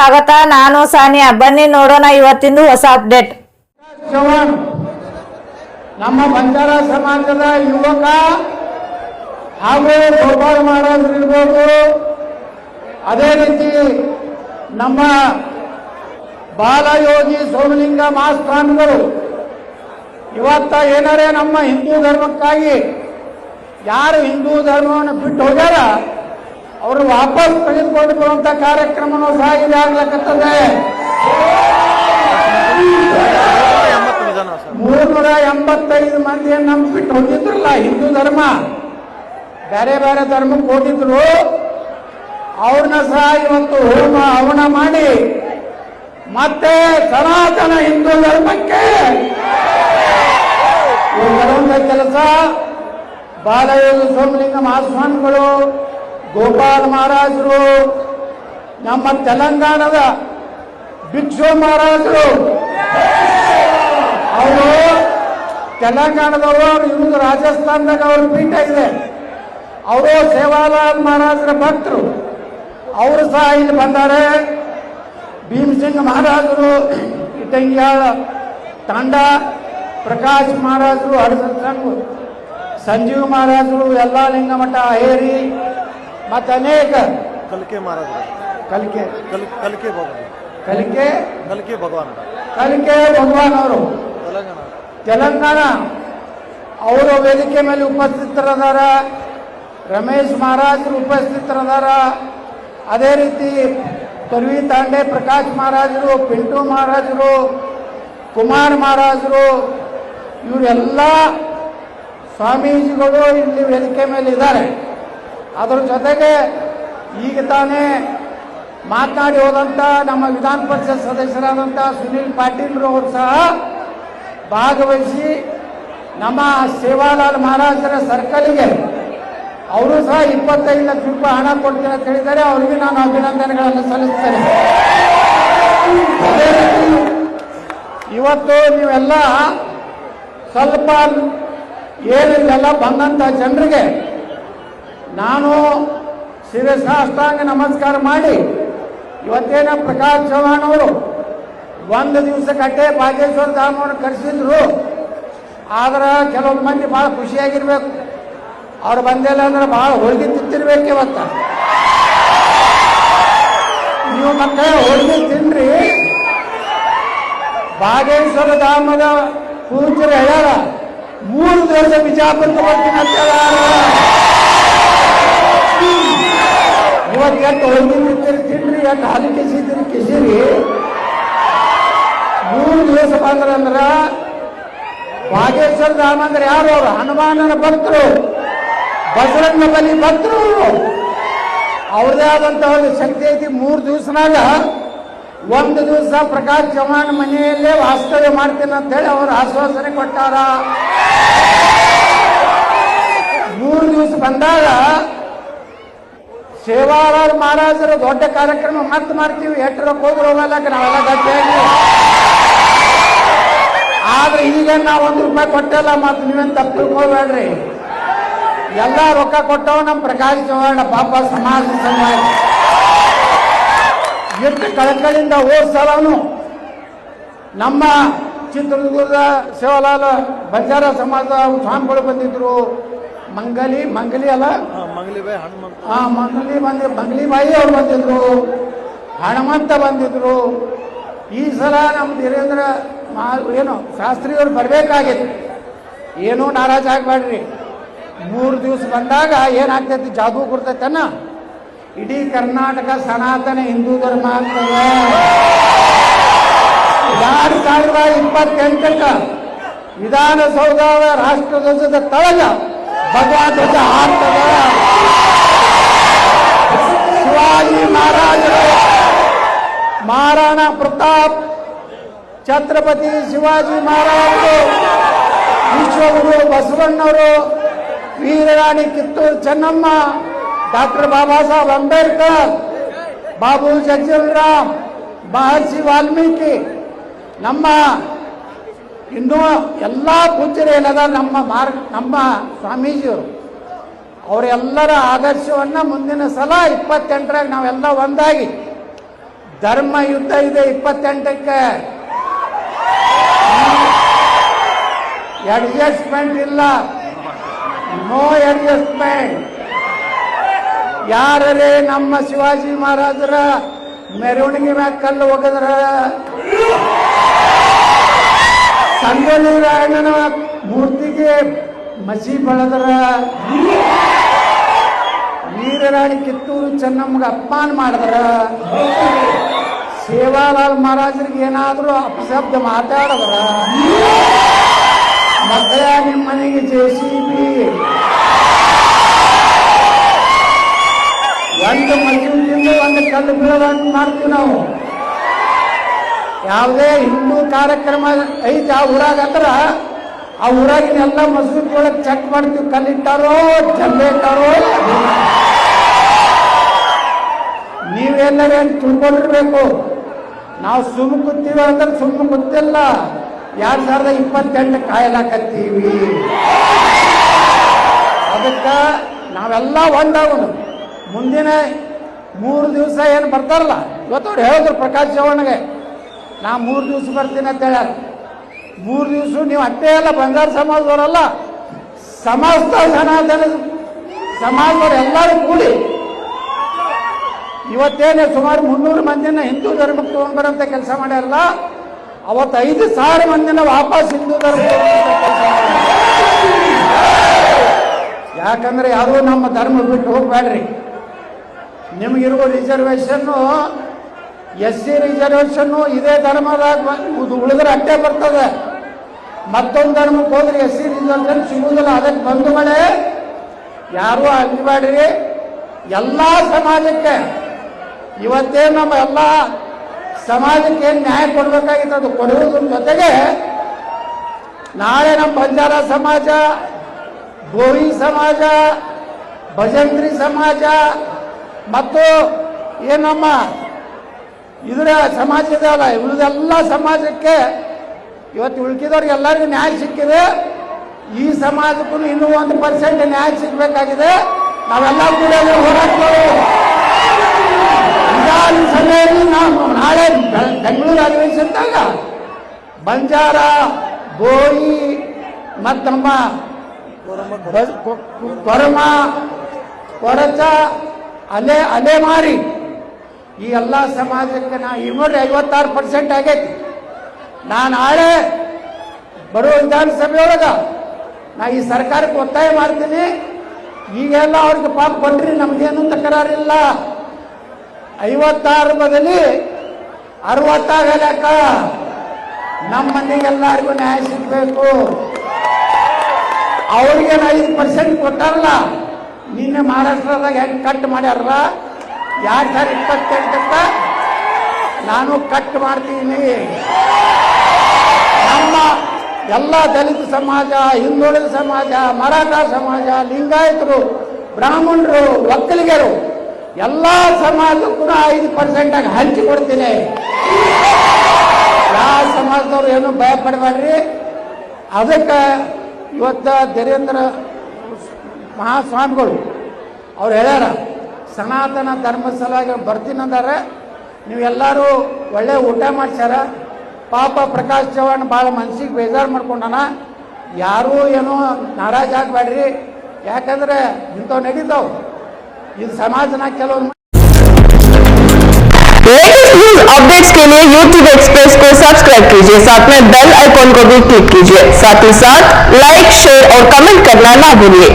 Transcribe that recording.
ಸ್ವಾಗತ. ನಾನು ಸಾನಿಯಾ. ಬನ್ನಿ ನೋಡೋಣ ಇವತ್ತಿಂದು ಹೊಸ ಅಪ್ಡೇಟ್. ಚವ್ಹಾಣ್ ನಮ್ಮ ಬಂಜಾರ ಸಮಾಜದ ಯುವಕ ಹಾಗೂ ಗೋಪಾಲ ಮಹಾರಾಜರು ಇರ್ಬೋದು, ಅದೇ ರೀತಿ ನಮ್ಮ ಬಾಲಯೋಗಿ ಸೋಮಲಿಂಗ ಮಾಸ್ತಾನ್ಗಳು ಇವತ್ತ ಏನಾರೇ ನಮ್ಮ ಹಿಂದೂ ಧರ್ಮಕ್ಕಾಗಿ ಯಾರು ಹಿಂದೂ ಧರ್ಮವನ್ನು ಬಿಟ್ಟು ಹೋಗ್ಯಾರ ಅವರು ವಾಪಸ್ ತೆಗೆದುಕೊಂಡು ಬರುವಂತ ಕಾರ್ಯಕ್ರಮನೂ ಸಹ ಇಲ್ಲಿ ಆಗ್ಲಕ್ಕತ್ತದೆ. 385 ಮಂದಿಯನ್ನು ನಮ್ ಬಿಟ್ಟು ಹೋಗಿದ್ರಲ್ಲ ಹಿಂದೂ ಧರ್ಮ, ಬೇರೆ ಬೇರೆ ಧರ್ಮಕ್ಕೆ ಹೋಗಿದ್ರು, ಅವ್ರನ್ನ ಸಹ ಇವತ್ತು ಹೋಮ ಹವನ ಮಾಡಿ ಮತ್ತೆ ಸನಾತನ ಹಿಂದೂ ಧರ್ಮಕ್ಕೆ ಬರುವಂತ ಕೆಲಸ ಬಾಲಯೋಗಿ ಸೋಮಲಿಂಗ ಮಹಾಸ್ವಾಮಿಗಳು, ಗೋಪಾಲ ಮಹಾರಾಜರು, ನಮ್ಮ ತೆಲಂಗಾಣದ ಭಿಕ್ಷು ಮಹಾರಾಜರು, ಅವರು ತೆಲಂಗಾಣದವರು, ಅವ್ರು ಇರುವುದು ರಾಜಸ್ಥಾನದಾಗ ಅವ್ರ ಪೀಠ ಇದೆ. ಅವರು ಸೇವಾಲಾಲ್ ಮಹಾರಾಜರ ಭಕ್ತರು, ಅವರು ಸಹ ಇಲ್ಲಿ ಬಂದ್ದಾರೆ. ಭೀಮಸಿಂಗ್ ಮಹಾರಾಜರು ಇಟಂಗ್ಯಾಳ ತಾಂಡ, ಪ್ರಕಾಶ್ ಮಹಾರಾಜರು ಹಡಸಂಗ್, ಸಂಜೀವ್ ಮಹಾರಾಜರು ಎಲ್ಲಾ ಲಿಂಗಮಠ ಹೇರಿ, ಮತ್ತೆ ಅನೇಕ ಕಲಿಕೆ ಮಹಾರಾಜರು, ಕಲಿಕೆ ಕಲಿಕೆ ಭಗವಾನ್, ಕಲಿಕೆ ಕಲಿಕೆ ಭಗವಾನ್, ಕಲಿಕೆ ಭಗವಾನ್ ಅವರು ತೆಲಂಗಾಣ ಅವರು ವೇದಿಕೆ ಮೇಲೆ ಉಪಸ್ಥಿತರದಾರ. ರಮೇಶ್ ಮಹಾರಾಜರು ಉಪಸ್ಥಿತರದಾರ. ಅದೇ ರೀತಿ ತೊಲ್ವಿ ತಾಂಡೆ ಪ್ರಕಾಶ್ ಮಹಾರಾಜರು, ಪಿಂಟು ಮಹಾರಾಜರು, ಕುಮಾರ್ ಮಹಾರಾಜರು, ಇವರೆಲ್ಲ ಸ್ವಾಮೀಜಿಗಳು ಇಲ್ಲಿ ವೇದಿಕೆ ಮೇಲೆ ಇದ್ದಾರೆ. ಅದರ ಜೊತೆಗೆ ಈಗ ತಾನೇ ಮಾತನಾಡಿ ಹೋದಂಥ ನಮ್ಮ ವಿಧಾನ ಪರಿಷತ್ ಸದಸ್ಯರಾದಂಥ ಸುನೀಲ್ ಪಾಟೀಲ್ ಅವರು ಸಹ ಭಾಗವಹಿಸಿ ನಮ್ಮ ಸೇವಾಲಾಲ್ ಮಹಾರಾಜರ ಸರ್ಕಲ್ಗೆ ಅವರು ಸಹ 25 ಲಕ್ಷ ರೂಪಾಯಿ ಹಣ ಕೊಡ್ತೀನಿ ಅಂತ ಹೇಳಿದ್ದಾರೆ. ಅವರಿಗೆ ನಾನು ಅಭಿನಂದನೆಗಳನ್ನು ಸಲ್ಲಿಸ್ತೇನೆ. ಅದೇ ರೀತಿ ಇವತ್ತು ನೀವೆಲ್ಲ ಸ್ವಲ್ಪ ಏನಿಲ್ಲ ಬಂದಂಥ ಜನರಿಗೆ ನಾನು ಶಿರಸಾಷ್ಟಾಂಗ ನಮಸ್ಕಾರ ಮಾಡಿ, ಇವತ್ತೇನ ಪ್ರಕಾಶ್ ಚವ್ಹಾಣ್ ಅವರು ಒಂದು ದಿವಸಕ್ಕಟ್ಟೆ ಬಾಗೇಶ್ವರ ಧಾಮವನ್ನು ಕರೆಸಿದ್ರು. ಆದ್ರೆ ಕೆಲವೊಂದು ಮಂದಿ ಭಾಳ ಖುಷಿಯಾಗಿರ್ಬೇಕು, ಅವ್ರು ಬಂದಿಲ್ಲ ಅಂದ್ರೆ ಭಾಳ ಹೋಳಿಗೆ ತಿಂತಿರ್ಬೇಕು. ಇವತ್ತ ನೀವು ಮತ್ತೆ ಹೋಳಿಗೆ ತಿನ್ರಿ. ಬಾಗೇಶ್ವರ ಧಾಮದ ಪೂಜ್ಯರು ಹೇಳ್ಯಾರ 3 ದಿವಸ ಬಿಜಾಪುರಕ್ಕೆ ಬರ್ತೀನಿ ಅಂತ ಹೇಳ್ಯಾರ. ಇವತ್ತು ಎಷ್ಟು ಹೋಳಿಗೆ ತಿಂತೀರಿ ತಿನ್ರಿ, ಎಷ್ಟು ಹಾಲು ಕಿಸಿದ್ರಿ ಕಿಸಿರಿ. 3 ದಿವಸ ಬಂದ್ರಂದ್ರ ಬಾಗೇಶ್ವರ ಧಾಮ ಅಂದ್ರೆ ಯಾರು? ಅವರು ಹನುಮಾನನ ಭಕ್ತರು, ಬಸವಣ್ಣ ಬಲಿ ಭಕ್ತರು. ಅವ್ರದೇ ಆದಂತ ಒಂದು ಶಕ್ತಿ ಐತಿ. 3 ದಿವಸನಾಗ 1 ದಿವಸ ಪ್ರಕಾಶ್ ಚವ್ಹಾಣ್ ಮನೆಯಲ್ಲೇ ವಾಸ್ತವ್ಯ ಮಾಡ್ತೀನಿ ಅಂತ ಹೇಳಿ ಅವರು ಆಶ್ವಾಸನೆ ಕೊಟ್ಟಾರ. 3 ದಿವಸ ಬಂದಾಗ ಸೇವಾಲಾಲ್ ಮಹಾರಾಜರ ದೊಡ್ಡ ಕಾರ್ಯಕ್ರಮ ಮತ್ತೆ ಮಾಡ್ತೀವಿ. ಎಷ್ಟು ರೊಕ್ಕ ಹೋದ್ರು ಹೋಗಲ್ಲ, ನಾವೆಲ್ಲ ಗಟ್ಟಿಯಾಗಿ. ಆದ್ರೆ ಈಗ ನಾವು 1 ರೂಪಾಯಿ ಕೊಟ್ಟಿಲ್ಲ. ಮತ್ತೆ ನೀವೇನು ತಪ್ಪು ತಿಳ್ಕೊಬೇಡ್ರಿ. ಎಲ್ಲ ರೊಕ್ಕ ಕೊಟ್ಟವ ನಮ್ಮ ಪ್ರಕಾಶ್ ಚವ್ಹಾಣ್ ಪಾಪ ಸಮಾಜ ಎಷ್ಟು ಕಳಕಳಿಂದ ಹೋದ್ಸಲನು ನಮ್ಮ ಚಿತ್ರದುರ್ಗದ ಸೇವಾಲಾಲ್ ಬಂಜಾರ ಸಮಾಜದ ಸ್ವಾಮಿಗಳು ಬಂದಿದ್ರು. ಮಂಗಲಿ ಅಲ್ಲ, ಮಂಗಲಿ ಬಾಯಿ ಅವ್ರು ಬಂದಿದ್ರು, ಹನುಮಂತ ಬಂದಿದ್ರು. ಈ ಸಲ ನಮ್ಮ ಧೀರೇಂದ್ರ ಏನು ಶಾಸ್ತ್ರಿಯವರು ಬರಬೇಕಾಗಿತ್ತು. ಏನೂ ನಾರಾಜ್ ಆಗಬೇಡ್ರಿ. 3 ದಿವಸ ಬಂದಾಗ ಏನಾಗ್ತೈತಿ, ಜಾದೂ ಕೊಡ್ತೈತನ್ನ ಇಡೀ ಕರ್ನಾಟಕ ಸನಾತನ ಹಿಂದೂ ಧರ್ಮ ಆಗ್ತದೆ. 2028ಕ್ಕ ವಿಧಾನಸೌಧದ ರಾಷ್ಟ್ರಧ್ವಜದ ತಳಗ ಭಗವಾನ್ ಧ್ವಜ ಹಾಕ್ತದೆ. ಶಿವಾಜಿ ಮಹಾರಾಜರು, ಮಹಾರಾಣಾ ಪ್ರತಾಪ್, ಛತ್ರಪತಿ ಶಿವಾಜಿ ಮಹಾರಾಜರು, ವಿಶ್ವಗುರು ಬಸವಣ್ಣವರು, ವೀರರಾಣಿ ಕಿತ್ತೂರು ಚೆನ್ನಮ್ಮ, ಡಾಕ್ಟರ್ ಬಾಬಾ ಸಾಹೇಬ್ ಅಂಬೇಡ್ಕರ್, ಬಾಬು ಜಗಜೀವನರಾಮ್, ಮಹರ್ಷಿ ವಾಲ್ಮೀಕಿ, ನಮ್ಮ ಇನ್ನೂ ಎಲ್ಲ ಪೂಜ್ಯರು ಏನದ ನಮ್ಮ ಸ್ವಾಮೀಜಿಯವರು, ಅವರೆಲ್ಲರ ಆದರ್ಶವನ್ನು ಮುಂದಿನ ಸಲ 28ರಾಗ ನಾವೆಲ್ಲ ಒಂದಾಗಿ ಧರ್ಮ ಯುದ್ಧ ಇದೆ 28ಕ್ಕೆ. ಅಡ್ಜಸ್ಟ್ಮೆಂಟ್ ಇಲ್ಲ, ನೋ ಅಡ್ಜಸ್ಟ್ಮೆಂಟ್. ಯಾರೇ ನಮ್ಮ ಶಿವಾಜಿ ಮಹಾರಾಜರ ಮೆರವಣಿಗೆ ಮ್ಯಾಗ ಕಲ್ಲು ಒಗದ್ರ, ಸಂಗೊಳ್ಳಿ ರಾಯಣ್ಣನ ಮೂರ್ತಿಗೆ ಮಸಿ ಬಳದ್ರ, ವೀರರಾಣಿ ಕಿತ್ತೂರು ಚೆನ್ನಮ್ಮಗೆ ಅಪಮಾನ ಮಾಡಿದ್ರ, ಸೇವಾಲಾಲ್ ಮಹಾರಾಜರಿಗೆ ಏನಾದರೂ ಅಪಶಬ್ದ ಮಾತಾಡಿದ್ರ, ಮತ್ತೆ ನಿಮ್ಮ ಮನೆಗೆ JCB ಒಂದು ಮಸೀದಿಯಿಂದ ಒಂದು ಕಲ್ಲು ಬೀಳೋದನ್ನು ಮಾಡ್ತೀವಿ ನಾವು. ಯಾವುದೇ ಹಿಂದೂ ಕಾರ್ಯಕ್ರಮ ಐತಿ ಆ ಊರಾಗ ಅಂದ್ರ ಆ ಊರಾಗಿನ ಎಲ್ಲ ಮಸೂದಿ ಒಳಗೆ ಚೆಕ್ ಮಾಡ್ತೀವಿ, ಕಲ್ಲಿಟ್ಟಾರೋ ಜಲ್ಲೆ ಇಟ್ಟಾರೋ. ನೀವೆಲ್ಲರೂ ಏನು ತಿಳ್ಕೊಂಡಿರ್ಬೇಕು, ನಾವು ಸುಮ್ಮ ಕೂತೀವಿ ಅಂದ್ರೆ ಸುಮ್ಮ ಗೊತ್ತಿಲ್ಲ, 2028 ಕಾಯಲಾಕತ್ತೀವಿ. ಅದಕ್ಕೆ ನಾವೆಲ್ಲ ಒಂದಾಗೋಣ. ಮುಂದಿನ 3 ದಿವಸ ಏನು ಬರ್ತಾರಲ್ಲ, ಇವತ್ತು ಅವ್ರು ಹೇಳಿದ್ರು ಪ್ರಕಾಶ್ ಚವ್ಹಾಣ್ಗೆ, ನಾ 3 ದಿವಸ ಬರ್ತೀನಿ ಅಂತ ಹೇಳ್ಯಾರ. 3 ದಿವಸ ನೀವು ಅಷ್ಟೇ ಅಲ್ಲ, ಬಂಜಾರ ಸಮಾಜದವರಲ್ಲ, ಸಮಸ್ತ ಸನಾತನ ಸಮಾಜದವ್ರು ಎಲ್ಲರೂ ಕೂಡಿ ಇವತ್ತೇನೆ ಸುಮಾರು 300 ಮಂದಿನ ಹಿಂದೂ ಧರ್ಮಕ್ಕೆ ತಗೊಂಡ್ಬರಂತ ಕೆಲಸ ಮಾಡ್ಯಾರಲ್ಲ, ಅವತ್ತು 5,000 ಮಂದಿನ ವಾಪಸ್ ಹಿಂದೂ ಧರ್ಮಕ್ಕೆ ಕೆಲಸ ಯಾಕಂದ್ರೆ ಯಾರು ನಮ್ಮ ಧರ್ಮ ಬಿಟ್ಟು ಹೋಗ್ಬೇಡ್ರಿ. ನಿಮಗಿರುವ ರಿಸರ್ವೇಷನ್ನು SC ರಿಸರ್ವೇಷನ್ನು ಇದೇ ಧರ್ಮದಾಗ ಉಳಿದ್ರೆ ಅಟ್ಟೆ ಬರ್ತದೆ. ಮತ್ತೊಂದು ಧರ್ಮಕ್ಕೆ ಹೋದ್ರೆ SC ರಿಸರ್ವೇಷನ್ ಸಿಗುವುದಿಲ್ಲ. ಅದಕ್ಕೆ ಬಂಧುಗಳೇ ಯಾರೂ ಅನ್ಬೇಡ್ರಿ. ಎಲ್ಲ ಸಮಾಜಕ್ಕೆ ಇವತ್ತೇ ನಮ್ಮ ಎಲ್ಲ ಸಮಾಜಕ್ಕೆ ಏನು ನ್ಯಾಯ ಕೊಡಬೇಕಾಗಿತ್ತು ಅದು ಕೊಡುವುದ್ರ ಜೊತೆಗೆ ನಾಳೆ ನಮ್ಮ ಬಂಜಾರ ಸಮಾಜ, ಗೋವಿ ಸಮಾಜ, ಭಜಂತ್ರಿ ಸಮಾಜ ಮತ್ತು ಏನಮ್ಮ ಇದರ ಸಮಾಜ ಇದೆ ಅಲ್ಲ, ಇವುದೆಲ್ಲ ಸಮಾಜಕ್ಕೆ ಇವತ್ತು ಉಳ್ಕಿದವ್ರಿಗೆ ಎಲ್ಲರಿಗೂ ನ್ಯಾಯ ಸಿಕ್ಕಿದೆ. ಈ ಸಮಾಜಕ್ಕೂ ಇನ್ನೂ 1% ನ್ಯಾಯ ಸಿಗಬೇಕಾಗಿದೆ. ನಾವೆಲ್ಲ ಕೂಡ ಹೋರಾಡ್ತೀವಿ. ವಿಧಾನಸಭೆಯಲ್ಲಿ ನಾವು ನಾಳೆ ಬೆಂಗಳೂರು ಅಧಿವೇಶನದಾಗ ಬಂಜಾರ, ಗೋಯಿ ಮತ್ತು ನಮ್ಮ ಕೊರಮ, ಕೊರಚ, ಅಲೆಮಾರಿ ಈ ಎಲ್ಲ ಸಮಾಜಕ್ಕೆ ನಾ 56% ಆಗೈತಿ. ನಾನು ನಾಳೆ ಬರುವ ವಿಧಾನಸಭೆಯೊಳಗ ನಾ ಈ ಸರ್ಕಾರಕ್ಕೆ ಒತ್ತಾಯ ಮಾಡ್ತೀನಿ. ಈಗೆಲ್ಲ ಅವ್ರಿಗೆ ಪಾಪ ಕೊಡ್ರಿ, ನಮ್ಗೇನು ತಕರಾರಿಲ್ಲ. 56 ಬದಲಿ 60 ಆಗಲಕ್ಕ ನಮ್ಮ ಮಂದಿಗೆಲ್ಲರಿಗೂ ನ್ಯಾಯ ಸಿಗಬೇಕು. ಅವ್ರಿಗೇನು 5% ಕೊಟ್ಟಾರಲ್ಲ, ನಿನ್ನೆ ಮಹಾರಾಷ್ಟ್ರದಾಗ ಹೆಂಗೆ ಕಟ್ ಮಾಡ್ಯಾರಲ್ಲ 2028 ನಾನು ಕಟ್ ಮಾಡ್ತೀನಿ. ನಮ್ಮ ಎಲ್ಲ ದಲಿತ ಸಮಾಜ, ಹಿಂದುಳಿದ ಸಮಾಜ, ಮರಾಠ ಸಮಾಜ, ಲಿಂಗಾಯತರು, ಬ್ರಾಹ್ಮಣರು, ಒಕ್ಕಲಿಗರು ಎಲ್ಲ ಸಮಾಜಕ್ಕೂ 5% ಆಗಿ ಹಂಚಿಕೊಡ್ತೀನಿ. ಯಾವ ಸಮಾಜದವ್ರು ಏನು ಭಯ ಪಡಬೇಡ್ರಿ. ಅದಕ್ಕೆ ಇವತ್ತು ಧೀರೇಂದ್ರ ಮಹಾಸ್ವಾಮಿಗಳು ಅವ್ರು ಹೇಳ್ಯಾರ, ಸನಾತನ ಧರ್ಮ ಸಲುವಾಗಿ ಬರ್ತೀನಂದಾರೆ. ನೀವೆಲ್ಲರೂ ಒಳ್ಳೆ ಊಟ ಮಾಡ್ಸ್ಯಾರ. ಪಾಪ ಪ್ರಕಾಶ್ ಚವ್ಹಾಣ್ ಭಾಳ ಮನ್ಸಿಗೆ ಬೇಜಾರು ಮಾಡ್ಕೊಂಡಾನ. ಯಾರೂ ಏನೋ ನಾರಾಜ್ ಆಗಬೇಡ್ರಿ, ಯಾಕಂದ್ರೆ ಇಂಥವು ನಡೀತಾವ್. ಇದು ಸಮಾಜನ ಕೆಲವೊಂದು लेटेस्ट न्यूज अपडेट्स के लिए YouTube एक्सप्रेस को सब्सक्राइब कीजिए, साथ में बेल आइकॉन को भी क्लिक कीजिए। साथ ही साथ लाइक, शेयर और कमेंट करना ना भूलिए।